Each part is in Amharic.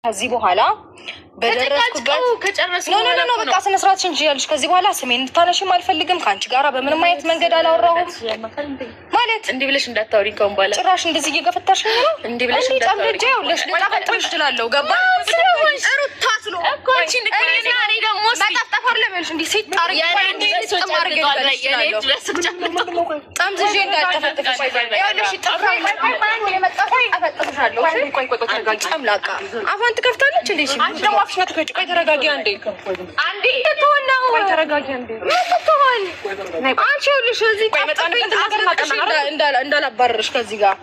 ከዚህ በኋላ በደረስኩበት ነው በቃ ስነ ስርዓትሽን እንጂ ያልሽ ከዚህ በኋላ ስሜን እንድታነሺም አልፈልግም። ከአንቺ ጋራ በምንም አይነት መንገድ አላወራሁም ማለት እንዲህ ብለሽ እንዳታወሪኝ ከሆነ በኋላ ጭራሽ እንደዚህ እየገፈታሽ ነው። እንዲህ ብለሽ እንዳታወሪኝ ያውልሽ ልጣፈጥሽ እችላለሁ። ገባሽ ሩታ ስሎ እኮ አንቺ ንገሪኝ። እኔ ደግሞ ማጣጣፍ አይደለም እንዴ ሲጣር ተማር ጠምዝዤ እንዳልተፈጥፍሽ ያውልሽ ጥራይ የመጣፈ አፈጥፍሻለሁ። ቆይ ተረጋጊ። አምላካ አፋን ትከፍታለች እንዴ? አንቺ ደግሞ አፍሽ ነው ትከጭ። ቆይ ተረጋጊ አንዴ ትተወው ነው። ቆይ ተረጋጊ አንዴ ትተወው። አንቺ ይኸውልሽ እዚህ እንዳላባረርሽ ከዚህ ጋር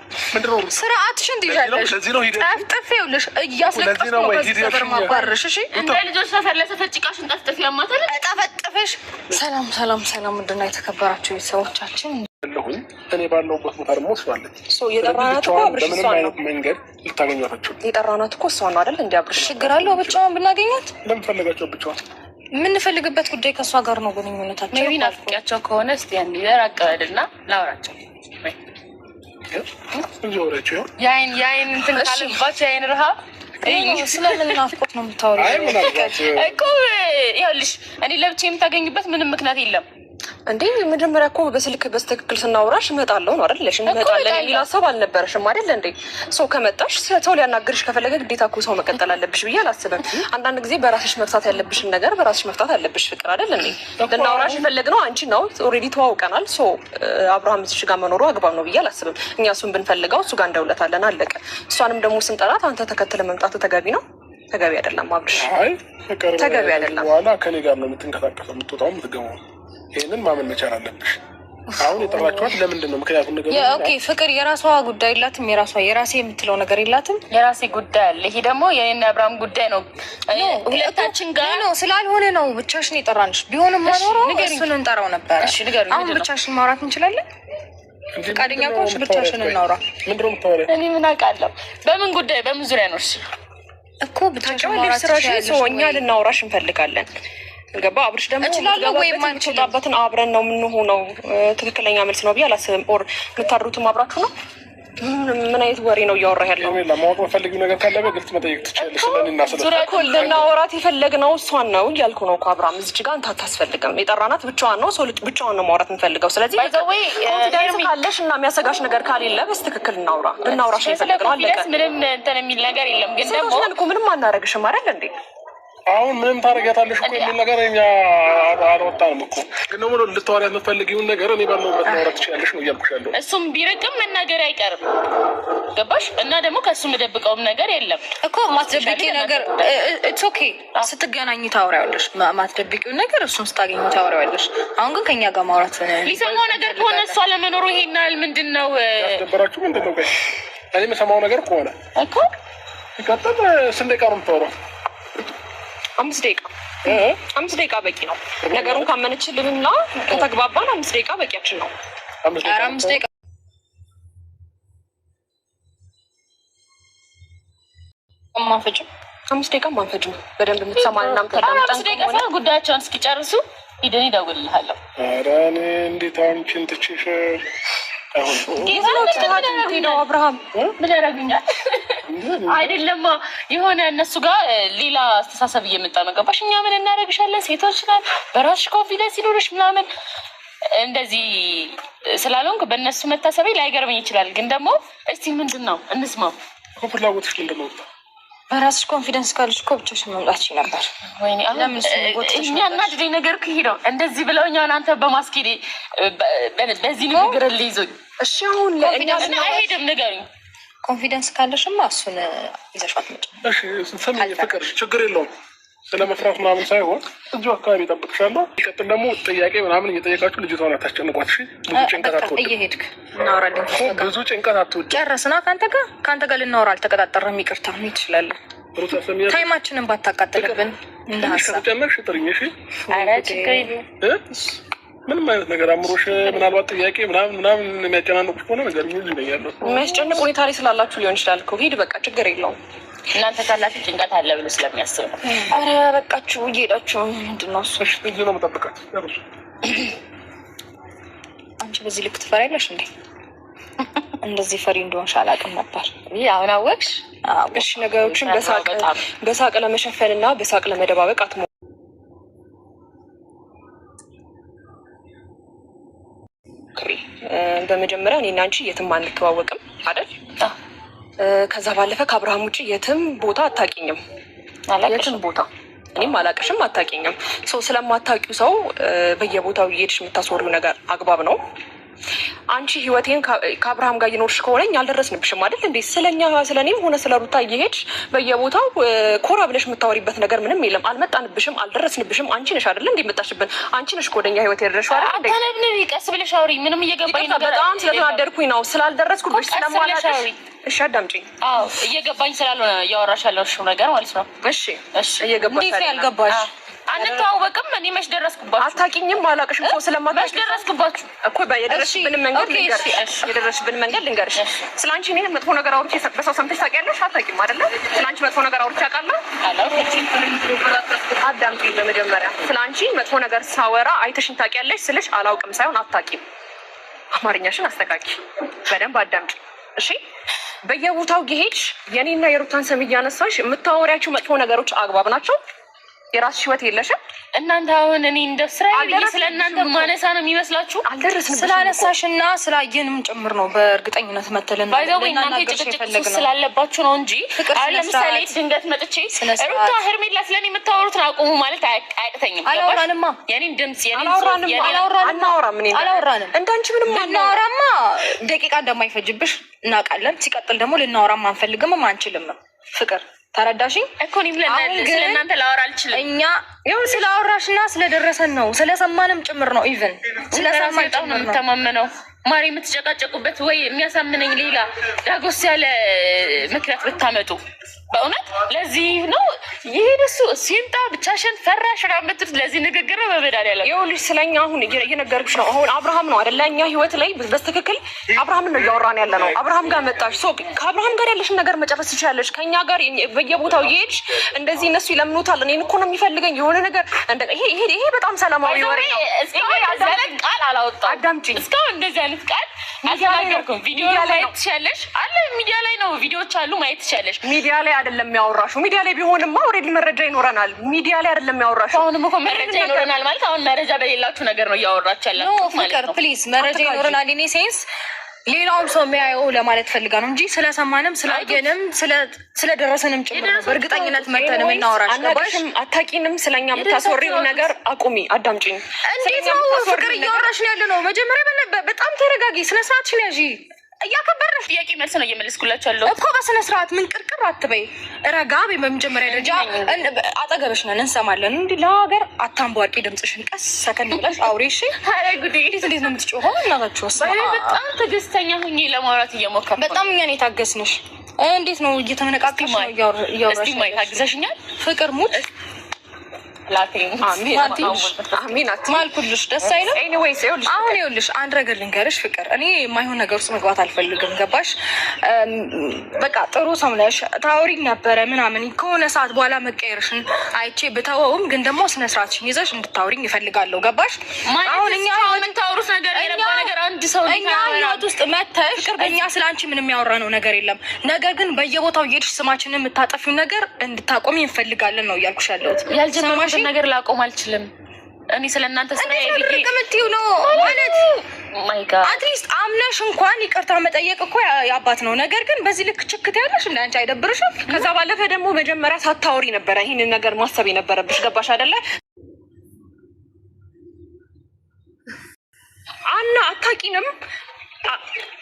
ስርዓትሽን ትይዣለሽ። ጠፍጥፍ ይኸውልሽ እያስለቀስኩ ነው ከዚህ ሰፈር ማባረርሽ። እሺ እንደ ልጆች ሰፈር ለተፈጭቃሽን ጠፍጥፍ ያማታል ጠፈጥፍሽ። ሰላም ምንድን ነው የተከበራችሁ ቤተሰቦቻችን? እኔ ባለሁበት ቦታ ደግሞ እሷ አለች። የጠራናት እኮ አብርሽ በምንም አይነት መንገድ ልታገኟታቸው የጠራናት እኮ እሷ ነው አይደል? እንዲ አብርሽ ችግር አለው ብቻዋን ብናገኛት? ለምን ፈለጋቸው ብቻዋን? የምንፈልግበት ጉዳይ ከእሷ ጋር ነው ግንኙነታቸው። ቢ ናፍቂያቸው ከሆነ እስቲ ያን ይዘራቀበልና ላውራቸው ወረቸው የአይን እንትን ካለባቸው የአይን ረሃብ ስለምን ናፍቆት ነው የምታወሪው እኮ? ይኸውልሽ እኔ ለብቻ የምታገኙበት ምንም ምክንያት የለም እንዴ። መጀመሪያ እኮ በስልክ በስትክክል ስናወራሽ እመጣለሁ ነው አይደለሽ? እንመጣለን የሚል ሀሳብ አልነበረሽም አይደል እንዴ? ሰው ከመጣሽ ሰው ሊያናግርሽ ከፈለገ ግዴታ እኮ ሰው መቀጠል አለብሽ ብዬ አላስብም። አንዳንድ ጊዜ በራስሽ መፍታት ያለብሽን ነገር በራስሽ መፍታት አለብሽ። ፍቅር አይደል እንዴ? ልናወራሽ የፈለግነው አንቺ ነው። ኦልሬዲ ተዋውቀናል። አብርሃም እዚህ ጋር መኖሩ አግባብ ነው ብዬ አላስብም። እኛ እሱን ብንፈልገው እሱ ጋር እንደውለታለን አለቀ። እሷንም ደግሞ ስንጠራት አንተ ተከትለ መምጣት ተገቢ ነው? ተገቢ አይደለም አብርሽ፣ ተገቢ አይደለም። በኋላ ከኔ ጋር ነው የምትንቀሳቀሰው የምትወጣው የምትገባው። ይህንን ማመን መቻል አለብሽ። አሁን የጠራችኋት ለምንድን ነው? ምክንያቱም ነገር ኦኬ፣ ፍቅር የራሷ ጉዳይ የላትም? የራሴ የምትለው ነገር የላትም? የራሴ ጉዳይ አለ። ይሄ ደግሞ የኔና አብርሃም ጉዳይ ነው። ሁለታችን ጋር ነው ስላልሆነ ነው ብቻሽን የጠራንሽ። ቢሆንም ማኖሮ እሱን እንጠራው ነበር። እሺ ንገሩኝ። አሁን ብቻሽን ማውራት እንችላለን? ፈቃደኛ ከሆንሽ ብቻሽን እናውራ። ምንድን ነው የምታወሪው? እኔ ምን አውቃለሁ? በምን ጉዳይ በምን ዙሪያ ነው? እሺ እኮ ብቻሽን ማውራት ትችላለሽ። እኛ ልናውራሽ እንፈልጋለን። ገባ? አብርሽ ደግሞ እችላለሁ ወይ ማንችላበትን አብረን ነው የምንሆነው። ትክክለኛ መልስ ነው ብዬ አላስብም። ኦር የምታድሩትም አብራችሁ ነው? ምን አይነት ወሬ ነው እያወራ ያለው? ለማወቅ መፈልጊው ነገር ካለ በግልጽ መጠየቅ ትችላለሽ። ስለኔና ልናወራት የፈለግነው እሷን ነው እያልኩ ነው እኮ አብርሃም። እዚህ ጋር አንተ አታስፈልግም። የጠራናት ብቻዋን ነው። ሰው ብቻዋን ነው ማውራት የምፈልገው። ስለዚህ ኮንፊደንስ ካለሽ እና የሚያሰጋሽ ነገር ካሌለ በስትክክል እናውራ። ልናውራሽ የፈለግነው አለቀ። ምንም እንትን የሚል ነገር የለም። ግን ደግሞ ምንም አናረግሽም አይደል እንዴ? አሁን ምንም ታደርጊያታለሽ እኮ የሚል ነገር እኛ አልወጣንም እኮ። ግን ደግሞ ልታወሪያት የምትፈልጊውን ነገር እኔ ባለሁበት ማውራት ትችላለሽ ነው እያልኩሽ ያለው። እሱም ቢርቅም መናገር አይቀርም። ገባሽ? እና ደግሞ ከእሱ የምደብቀውም ነገር የለም እኮ። ማትደብቂ ነገር ኢትስ ኦኬ። ስትገናኙ ታወሪያለሽ ማትደብቂውን ነገር፣ እሱም ስታገኙ ታወሪያለሽ። አሁን ግን ከኛ ጋር ማውራት ሊሰማው ነገር ከሆነ እሷ ለመኖሩ ይሄናል ምንድን ነው ያስደበራችሁ? ምንድን ነው እኔ የምሰማው ነገር ከሆነ እኮ ይቀጥል። ስንት ደቂቃ ነው የምታወራው? 5 ደቂቃ በቂ ነው። ነገሩን ካመነችልንና ከተግባባን 5 ደቂቃ በቂያችን ነው። 5 ደቂቃ ማንፈጅም 5 ደቂቃ ማንፈጅም። በደንብ የምትሰማንና ምታዳምጠን ጉዳያቸውን እስኪጨርሱ ሂደን ይደውልልሃለሁ። ኧረ እኔ እንዴት አንቺን ትችሽ አብርሃም ምን ያደርጉኛል? አይደለማ የሆነ እነሱ ጋር ሌላ አስተሳሰብ እየመጣ ነው። ገባሽ? እኛ ምን እናደርግሻለን? ሴቶች ናት፣ በራስሽ ኮንፊደንስ ይኖርሽ ምናምን እንደዚህ ስላልሆንክ በእነሱ መታሰቤ ላይገርመኝ ይችላል። ግን ደግሞ እስቲ ምንድን ነው እንስማው። ፍላጎትሽ ምንድን ነው? በራስሽ ኮንፊደንስ ካለሽ እኮ ብቻሽን መምጣት ይችል ነበር። ወይኔ የሚያናድደኝ ነገር ከሄደው እንደዚህ ብለውኛውን አንተ በማስኬዴ በዚህ ንግግር ልይዞኝ። እሺ አሁን አይሄድም ንገሩኝ። ኮንፊደንስ ካለሽማ እሱን ይዘሻት መጭ። እሺ ስሚ ፍቅር፣ ችግር የለውም። ስለ መፍራት ምናምን ሳይሆን እዚሁ አካባቢ እጠብቅሻለሁ። ይቀጥል ደግሞ ጥያቄ ምናምን እየጠየቃችሁ ልጅቷን አታስጨንቋት። እሺ ብዙ ጭንቀት አትወድ። እየሄድክ እናወራለን። ብዙ ጭንቀት አትወድ። ጨረስና ከአንተ ጋር ልናወራ አልተቀጣጠርንም። ይቅርታ ምን ትችላለህ? ታይማችንን ባታቃጥልብን እንደ ሀሳብ ጨመርሽ ጥርኝ። እሺ ኧረ ችግር የለውም። ምንም አይነት ነገር አምሮሽ ምናልባት ጥያቄ ምናምን የሚያጨናንቁሽ ከሆነ ነገር ይለያለሁ። የሚያስጨንቅ ሁኔታ ላይ ስላላችሁ ሊሆን ይችላል እኮ። ሂድ በቃ ችግር የለውም። እናንተ ካላችሁ ጭንቀት አለ ብሎ ስለሚያስብ ነው። ኧረ በቃችሁ እየሄዳችሁ ምንድን ነው እሱ? እዚህ ነው የምጠብቃት። አንቺ በዚህ ልክ ትፈሪያለሽ እንዴ? እንደዚህ ፈሪ እንደሆንሽ አላውቅም ነበር። አሁን አወቅሽ? እሺ ነገሮችን በሳቅ ለመሸፈን እና በሳቅ ለመደባበቅ አትሞ በመጀመሪያ እኔና አንቺ የትም አንተዋወቅም አይደል? ከዛ ባለፈ ከአብርሃም ውጭ የትም ቦታ አታውቂኝም። የትም ቦታ እኔም አላውቅሽም፣ አታውቂኝም። ሰው ስለማታውቂው ሰው በየቦታው እየሄድሽ የምታስወሪው ነገር አግባብ ነው? አንቺ ህይወቴን ከአብርሃም ጋር እየኖርሽ ከሆነ አልደረስንብሽም አይደል እንዴ? ስለእኔም ሆነ ስለ ሩታ እየሄድሽ በየቦታው ኮራ ብለሽ የምታወሪበት ነገር ምንም የለም። አልመጣንብሽም፣ አልደረስንብሽም። አንቺ ነሽ አይደል እንዴ የመጣሽብን? አንቺ ነሽ ወደኛ ህይወት የደረስሽው አይደል እንዴ? አታነብንቢ፣ ቀስ ብለሽ አውሪ። ምንም እየገባኝ ነገር በጣም ስለተናደድኩኝ ነው ስላልደረስኩብሽ ስለማላውቅሽ። እሺ አዳምጪኝ። አዎ እየገባኝ ስላልሆነ እያወራሽ ያለሽው ነገር ማለት ነው። እሺ እየገባሽ ያልገባሽ አንተዋወቅም። እኔ መች ደረስኩባችሁ? አታውቂኝም፣ አላውቅሽም እኮ ስለማታውቂ መች ደረስኩባችሁ እኮ የደረስሽብንን መንገድ ልንገርሽ። ስለ አንቺ እኔ መጥፎ ነገር አውርቼ በሰው ሰምተሽ ታውቂያለሽ? አታውቂም አይደለ? ስለ አንቺ መጥፎ ነገር አውርቼ አውቃለሁ? አዳምጪኝ። በመጀመሪያ ስለ አንቺ መጥፎ ነገር ሳወራ አይተሽኝ ታውቂያለሽ ስልሽ አላውቅም ሳይሆን አታውቂም። አማርኛሽን አስተካኪ፣ በደንብ አዳምጪ እሺ። በየቦታው ጌሄድሽ የኔና የሩታን ስም እያነሳሽ የምታወሪያቸው መጥፎ ነገሮች አግባብ ናቸው? የራስሽ ህይወት የለሽም? እናንተ አሁን እኔ እንደ እስራኤል ስለ እናንተ ማነሳ ነው የሚመስላችሁ? አልደረስንም። ስላነሳሽና ስላየንም ጭምር ነው በእርግጠኝነት መተልን ባይዘው እናንተ ጭቅጭቅ ስላለባችሁ ነው እንጂ አሁን ለምሳሌ ድንገት መጥቼ ሩታ ሄርሜላ ስለኔ የምታወሩትን አቁሙ ማለት አያቅተኝም። አላወራንማ። የኔን ድምፅ አላወራንም። እንዳንቺ ምንም ልናወራማ ደቂቃ እንደማይፈጅብሽ እናውቃለን። ሲቀጥል ደግሞ ልናወራም አንፈልግም አንችልም። ፍቅር ተረዳሽኝ እኮ እኔም ስለእናንተ ላወራ አልችልም። እኛ ይሁን ስለአወራሽና ስለደረሰን ነው ስለሰማንም ጭምር ነው። ኢቭን ስለሰማን በጣም ነው የምተማመነው። ማሪ የምትጨቃጨቁበት ወይ የሚያሳምነኝ ሌላ ዳጎስ ያለ ምክንያት ብታመጡ በእውነት ለዚህ ነው ይሄን እሱ ሲምጣ ብቻሽን ፈራሽ ምትሉት ለዚህ ንግግር ነው። በመድኃኒዓለም ይኸውልሽ ስለኛ አሁን እየነገርኩሽ ነው። አሁን አብርሃም ነው አይደለ? እኛ ህይወት ላይ በትክክል አብርሃምን ነው እያወራን ያለ ነው። አብርሃም ጋር መጣሽ፣ ከአብርሃም ጋር ያለሽን ነገር መጨረስ ትችላለሽ። ከኛ ጋር በየቦታው እየሄድሽ እንደዚህ እነሱ ይለምኑታል፣ እኔን እኮ ነው የሚፈልገኝ የሆነ ነገር ይሄ በጣም ሰላማዊ ወሬ ነው። ቃል አላወጣም። አዳምጪኝ። እስካሁን እንደዚህ አይነት ቃል አልተናገርኩም። ቪዲዮ ማየት ትችያለሽ አለ ሚዲያ ላይ ነው ቪዲዮዎች አሉ ማየት ትችያለሽ። ሚዲያ ላይ አይደለም ያወራሽው። ሚዲያ ላይ ቢሆንማ ኦልሬዲ መረጃ ይኖረናል። ሚዲያ ላይ አይደለም ያወራሽው። አሁንም እኮ መረጃ ይኖረናል ማለት አሁን መረጃ በሌላችሁ ነገር ነው እያወራች ያላችሁ ማለት ነው። ፕሊዝ መረጃ ይኖረናል ኢን ሴንስ ሌላውም ሰው የሚያየው ለማለት ፈልጋ ነው እንጂ ስለሰማንም ስላየንም ስለደረሰንም ጭምር በእርግጠኝነት መተን እናወራሽ። አታውቂንም። ስለኛ የምታስወሪው ነገር አቁሚ። አዳምጪኝ። እንዴት ነው ፍቅር እያወራሽ ነው ያለ ነው? መጀመሪያ በጣም ተረጋጊ። ስነ ስርዓትሽን ያዢ። እያከበርሽ ጥያቄ መልስ ነው እየመለስኩላችሁ ያለው እኮ በስነ ስርዓት ምን ቅርቅር አትበይ። ረጋ በይ። በመጀመሪያ ደረጃ አጠገብሽ ነን እንሰማለን። እንዲህ ለሀገር አታንቧቂ። ድምፅሽን ቀስ ሰከን ብለሽ አውሪ እሺ። ኧረ ጉዴ! እንዴት ነው የምትጮኸው? እናታችሁ በጣም ትዕግስተኛ ሁኚ ለማውራት እየሞከርኩ በጣም እኛን የታገስንሽ። እንዴት ነው እየተነቃቀሽ ነው እያወራሽ? እስቲ ማይ ታግዘሽኛል? ፍቅር ሙት ማልኩልሽ ደስ አይልም። አሁን ይኸውልሽ አንድ ነገር ልንገርሽ ፍቅር፣ እኔ የማይሆን ነገር ውስጥ መግባት አልፈልግም። ገባሽ? በቃ ጥሩ ሰው ነሽ፣ ታውሪኝ ነበረ ምናምን። ከሆነ ሰዓት በኋላ መቀየርሽን አይቼ ብተወውም ግን ደግሞ ስነ ስርዓትሽን ይዘሽ እንድታውሪኝ ይፈልጋለሁ። ገባሽ? አሁን እኛ የምታወሩት ነገር የረባ ነገር አንድ ሰው እኛ ህይወት ውስጥ መተሽ እኛ ስለ አንቺ ምንም ያወራነው ነገር የለም። ነገር ግን በየቦታው እየሄድሽ ስማችንን የምታጠፊው ነገር እንድታቆሚ እንፈልጋለን ነው እያልኩሽ ያለሁት። ያልጀመርሽ ነገር ላቆም አልችልም። እኔ ስለእናንተ ስራ የምትይው ነው ማለት ማይ ጋድ አትሊስት አምነሽ እንኳን ይቅርታ መጠየቅ እኮ ያባት ነው። ነገር ግን በዚህ ልክ ችክት ያለሽ እንደ አንቺ አይደብርሽም? ከዛ ባለፈ ደግሞ መጀመሪያ ሳታወሪ ነበረ ይህንን ነገር ማሰብ የነበረብሽ። ገባሽ አይደለ? አና አታውቂንም።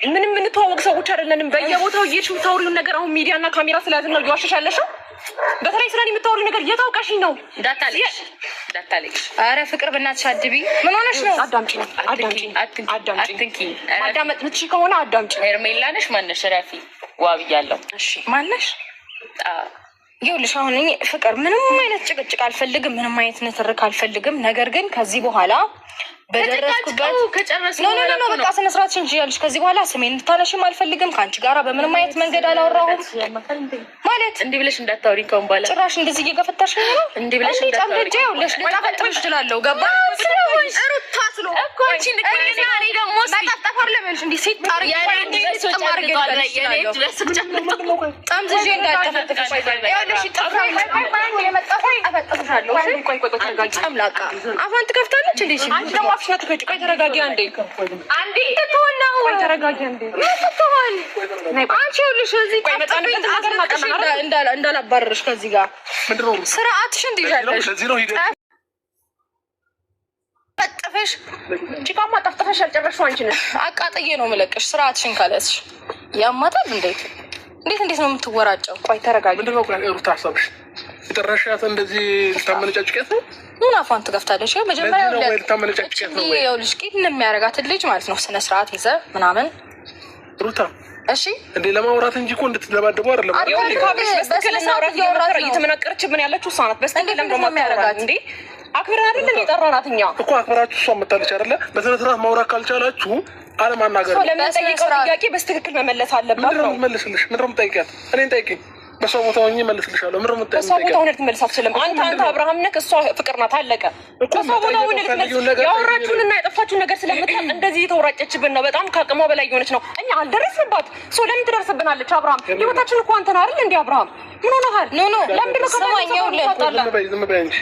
ምንም የምንተዋወቅ ሰዎች አይደለንም። በየቦታው እየሄድሽ የምታወሪውን ነገር አሁን ሚዲያ እና ካሜራ ስለያዝን ነው እየዋሸሽ ያለሽው። በተለይ ስለኔ የምታወሪው ነገር የታውቀሽ ነው። እንዳታለሽ። ኧረ ፍቅር በእናትሽ አድቢ። ምን ሆነሽ ነው? አዳምጪኝ። ማዳመጥ ምትችይ ከሆነ አዳምጪኝ። ሄርሜላ ነሽ ማነሽ? ረፊ ዋብያለሁ። እሺ ማነሽ? ይኸውልሽ አሁን እኔ ፍቅር ምንም አይነት ጭቅጭቅ አልፈልግም፣ ምንም አይነት ንትርክ አልፈልግም። ነገር ግን ከዚህ በኋላ በደረስኩበት ኖ በቃ ስነ ስርዓት እንጂ ያልሽ ከዚህ በኋላ ስሜን እንድታነሺም አልፈልግም። ከአንቺ ጋራ በምንም አይነት መንገድ አላወራሁም ማለት እንዲህ ብለሽ እንዳታወሪ ከሆነ በኋላ ጭራሽ እንደዚህ እየገፈታሽኝ ነው። እንዲህ ብለሽ እንዳታወሪ ይኸውልሽ ልጣፈጥሽ እችላለሁ። ገባሽ ሩታ ስሎ እኮ አንቺ ንገሪና እኔ ደግሞ ማጣጣፈር ለምን እንዲህ ሲጣር ያሬ ጠምዝዤ እንዳልተፈጥፍሽ ይኸውልሽ ይጣፋይ የመጣፋይ አፈጥፍሻለሁ። ቆይ ጨምላቃ አፋን ትከፍታለች እንዴ? አንቺ ደግሞ አፍሽና ትከጭ። ቆይ ተረጋጊ አንዴ ትተወናው። ቆይ ተረጋጊ አንዴ ትተወን። አንቺ ይኸውልሽ እዚህ ጠፍጥኝ እንዳላባረርሽ ከዚህ ጋር ምንድነው ስርዓትሽን ትይዣለሽ። ለዚህ ነው ሂደት ጠፍጥፈሽ ጭቃማ ጠፍጥፈሽ ያልጨረስሽው አንቺ ነሽ። አቃጥዬ ነው የምለቅሽ ስርዓትሽን ካለስሽ ያማታል። እንዴት ነው የምትወራጨው? ቆይ ተረጋጊ። ምንድነው ሩታ ሀሳብሽ? የጠራሻት እንደዚህ ልታመነጫጭቂያት ነው? ምን አፏን ትከፍታለች? መጀመሪያ ይኸውልሽ ቂም የሚያደርጋትን ልጅ ማለት ነው ስነ ስርዓት ይዘህ ምናምን ሩታ እሺ እንዴ ለማውራት እንጂ እኮ እንድትደባደቡ አይደለም። እየተመናቀረችብን ያለችው እሷ ናት። በስተቀር ለምን ማታረጋት እንዴ? አክብረን አይደል እንዴ ጠራናት? እኛ እኮ አክብራችሁ እሷ መጣለች አይደለ? በስነ ስርዓት ማውራት ካልቻላችሁ አለማናገር ነው። ለምንጠይቀው ጥያቄ በስትክክል መመለስ አለባት ነው። ምንድነው መልስልሽ? ምንድነው የምጠይቂያት? እኔን ጠይቂኝ። በሰው ቦታ ሆኜ መልስልሻለሁ። ምንድነው የምጠይቂያት? በሰው ቦታ ሆነህ ትመልስ አትችልም። አንተ አብርሃም ነህ፣ እሷ ፍቅር ናት። አለቀ። በሰው ቦታ ሆነህ ያወራችሁንና የጠፋችሁን ነገር ስለምታውቅ እንደዚህ የተወራጨችብን ነው። በጣም ከአቅሟ በላይ የሆነች ነው። እኛ አልደረስንባት። ሰው ለምን ትደርስብናለች? አብርሃም ህይወታችን እኮ አንተ ነህ አይደል እንዴ? አብርሃም ምን ሆነሃል? ኖ ለምንድን ነው ከማኛው ለታጣላ ዝም በይ እንጂ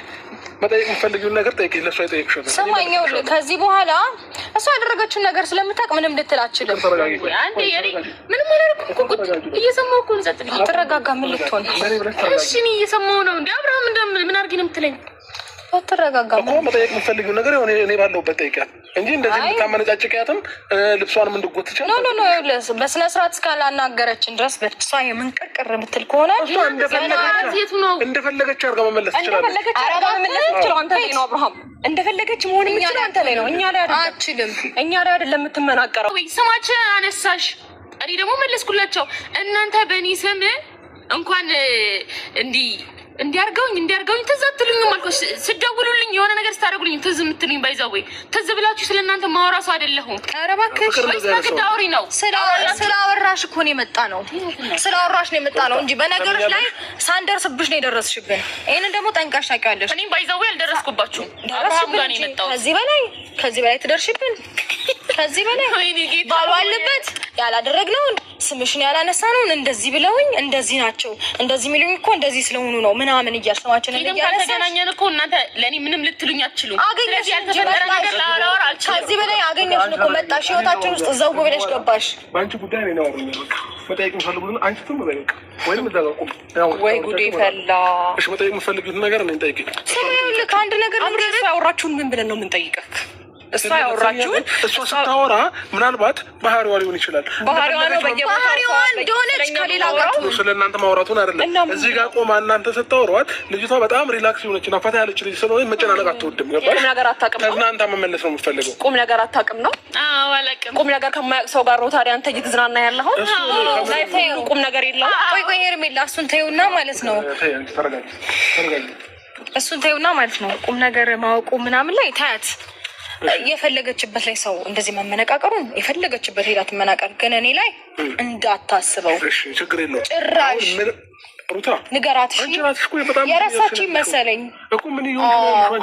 መጠየቅ የምትፈልጊውን ነገር ጠይቂኝ። ለእሷ አይጠይቅሽም። ሰማኛው ከዚህ በኋላ እሷ ያደረገችውን ነገር ስለምታውቅ ምንም ልትል አትችልም። አንዴ የኔ ምንም አላደረኩም። እየሰማሁ እኮ ነው። ጸጥ ብዬ ተረጋጋ። ምን ልትሆን? እሺ እኔ እየሰማሁ ነው። እንደ አብርሃም ምን አድርጊ ነው የምትለኝ? ተረጋጋ እኮ መጠየቅ የምትፈልጊው ነገር እኔ ባለሁበት ጠይቂያት እንጂ እንደዚህ የምታመነጫጭቂያትም ልብሷንም እንድጎትቻት ኖ በስነ ስርዓት እስካላናገረችን ድረስ በእሷ የምንቅርቅር የምትል ከሆነ እንደፈለገች አድርጋ መመለስ ትችላለች። አንተ ላይ ነው አብርሃም፣ እንደፈለገች መሆን የምችለው አንተ ላይ ነው። እኛ ላይ አችልም። እኛ ላይ አይደለም የምትመናቀረው። ስማችን አነሳሽ፣ እኔ ደግሞ መለስኩላቸው። እናንተ በእኔ ስም እንኳን እንዲያርገውኝ ትዝ አትሉኝም አልኩሽ። ስደውሉልኝ የሆነ ነገር ስታደርጉልኝ ትዝ የምትሉኝ ባይዘው ትዝ ብላችሁ ስለእናንተ ማውራሱ አይደለሁም። ኧረ እባክሽ ታውሪ ነው። ስላወራሽ እኮ ነው የመጣ ነው። ስላወራሽ ነው የመጣ ነው እንጂ በነገሮች ላይ ሳንደርስብሽ ነው የደረስሽብን። ይሄንን ደግሞ ጠንቃሽ ታውቂዋለሽ። እኔም ባይዘው አልደረስኩባችሁም። አብርሃም ጋር ነው የመጣው። ከዚህ በላይ ትደርሽብን። ከዚህ በላይ ባሉ አለበት ያላደረግነውን ስምሽን ያላነሳነውን እንደዚህ ብለውኝ እንደዚህ ናቸው እንደዚህ የሚሉኝ እኮ እንደዚህ ስለሆኑ ነው ምናምን እያልሰማችን ተገናኘን እኮ እናንተ ለእኔ ምንም ልትሉኝ አትችሉም። አገኘሽ ያልተፈጠረ ነገር ላወራ አልችልም። ከዚህ በላይ አገኘሽ እኮ መጣሽ፣ ህይወታችን ውስጥ ዘው ብለሽ ገባሽ። በአንቺ ጉዳይ ነው ያወራኝ። መጠየቅ የምፈልጉትን አንቺ ትም በቃ ወይም እዛ ጋር ቁም። ወይ ጉዴ ፈላ። እሺ መጠየቅ የምፈልጉትን ነገር እኔን ጠይቂኝ። ይኸውልህ ከአንድ ነገር ልንገርህ። ያወራችሁን ምን ብለን ነው የምንጠይቀህ? እሷ ያወራችሁን እሷ ስታወራ ምናልባት ባህሪዋ ሊሆን ይችላል። ባህሪዋ እንደሆነች ከሌላ ጋር ስለ እናንተ ማውራቱን አይደለም። እዚህ ጋር ቆማ እናንተ ስታወሯት ልጅቷ በጣም ሪላክስ የሆነች እና ፈታ ያለች ልጅ ስለሆነ መጨናነቅ አትወድም። ገባሽ? ቁም ነገር አታውቅም ነው። ከእናንተ መመለስ ነው የምትፈልገው። ቁም ነገር አታውቅም ነው። አዎ አላውቅም። ቁም ነገር ከማያውቅ ሰው ጋር ነው ታዲያ አንተ እየተዝናና ያለኸው። ቁም ነገር የለውም። ቆይ ሄርሜላ እሱን ተይውና ማለት ነው። እሱን ተይውና ማለት ነው። ቁም ነገር ማወቁ ምናምን ላይ ታያት የፈለገችበት ላይ ሰው እንደዚህ መመነቃቀሩን የፈለገችበት ሄዳ ትመናቀር፣ ግን እኔ ላይ እንዳታስበው። ችግር የለውም ጭራሽ ሩታ ንገራት። የረሳች መሰለኝ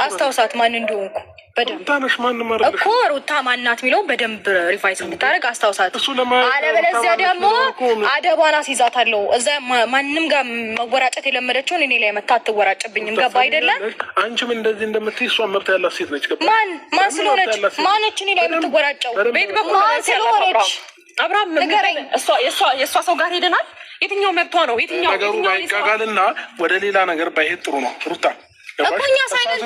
አስታውሳት ማን እንደሆንኩ በደንብ እኮ ሩታ ማናት የሚለውን በደንብ ሪቫይዝ እንድታደርግ አስታውሳት። አለበለዚያ ደግሞ አደቧን አስይዛታለሁ። እዛ ማንም ጋር መወራጨት የለመደችውን እኔ ላይ መታ አትወራጭብኝም። ገባ አይደለም? አንቺም እንደዚህ እንደምትይ እሷ መብት ያላት ሴት ነች። ማን ስለሆነች ማነች እኔ ላይ የምትወራጨው? ቤት በኩል ስለሆነች አብርሃም ንገረኝ። የእሷ ሰው ጋር ሄደናል። የትኛው መብቷ ነው? የትኛው ነገሩ ባይጋጋልና ወደ ሌላ ነገር ባይሄድ ጥሩ ነው ሩታ እኮ እኛ ሳይደል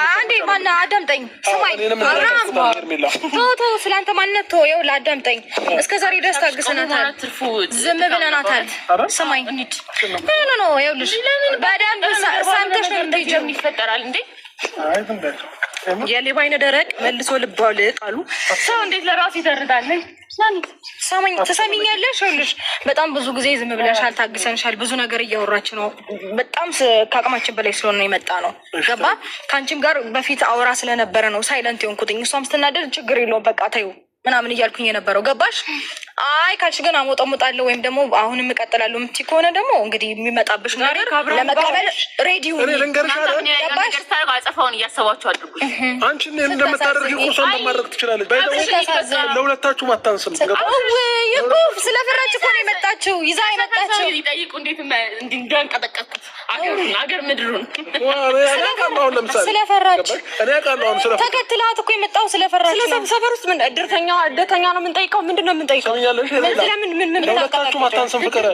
አንዴ ማነው አዳምጠኝ፣ ስማኝ አብርሃም ተው ስለአንተ ማንነት ተው። ይኸውልህ አዳምጠኝ፣ እስከ ዛሬ ድረስ ታግሰናታል፣ ዝም ብለናታል። ስማኝ ኖ ይኸውልሽ በደንብ ሰምተሽ ነው የምትሄጂው። ይፈጠራል እንዴ የሌባ አይነ ደረቅ መልሶ ልባው ልቅ አሉ። ሰው እንዴት ለራሱ ይተርዳል? ትሰሚኛለሽ? ይኸውልሽ በጣም ብዙ ጊዜ ዝም ብለሻል፣ ታግሰንሻል። ብዙ ነገር እያወራች ነው። በጣም ከአቅማችን በላይ ስለሆነ የመጣ ነው። ገባ? ከአንቺም ጋር በፊት አውራ ስለነበረ ነው ሳይለንት የሆንኩትኝ። እሷም ስትናደድ ችግር የለውም በቃ ተይው ምናምን እያልኩኝ የነበረው ገባሽ? አይ ካልሽ ግን አሞጠሙጣለሁ ወይም ደግሞ አሁንም እቀጥላለሁ የምትይ ከሆነ ደግሞ እንግዲህ የሚመጣብሽ ነገር ለመቀበል ሬዲዮ ገባሽ? አጸፋውን እያሰባችሁ አድርጉ። አንቺ እንደምታደርጊ እኮ እሷን ማድረግ ትችላለች። ለሁለታችሁም አታንስም። ስለፈራች እኮ ነው የመጣችው፣ ይዛ የመጣችው ሊጠይቁ እንዴት እንዳንቀጠቀጥኩት አገር ምድሩን ስለፈራች ተከትላት እኮ የመጣው ስለፈራች። ሰፈር ውስጥ ምን እድርተኛ ነው የምንጠይቀው? ምንድን ነው የምንጠይቀው? ለሁለታችሁም አታንስም። ፍቅር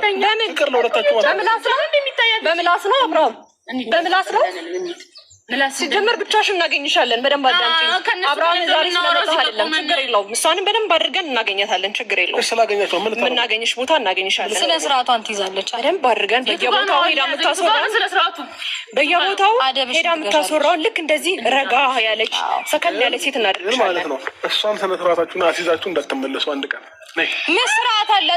ለሁለታችሁም በምላስ ነው አብርሃም፣ በምላስ ነው ሲጀመር ብቻሽን እናገኝሻለን። በደንብ አዳምጪኝ። አብርሃም ዛሬ ስለመጣህ አይደለም፣ ችግር የለውም። እሷንም በደንብ አድርገን እናገኛታለን፣ ችግር የለውም። ስላገኛቸው የምናገኝሽ ቦታ እናገኝሻለን። ስነ ስርዓቷን ትይዛለች በደንብ አድርገን በየቦታው ሄዳ የምታስወራውን በየቦታው ሄዳ የምታስወራውን ልክ እንደዚህ ረጋ ያለች ሰከን ያለች ሴት እናደርግሻለን ማለት ነው። እሷም ስነ ስርዓታችሁን አስይዛችሁ እንዳትመለሱ አንድ ቀን ምን ስርዓት አለ?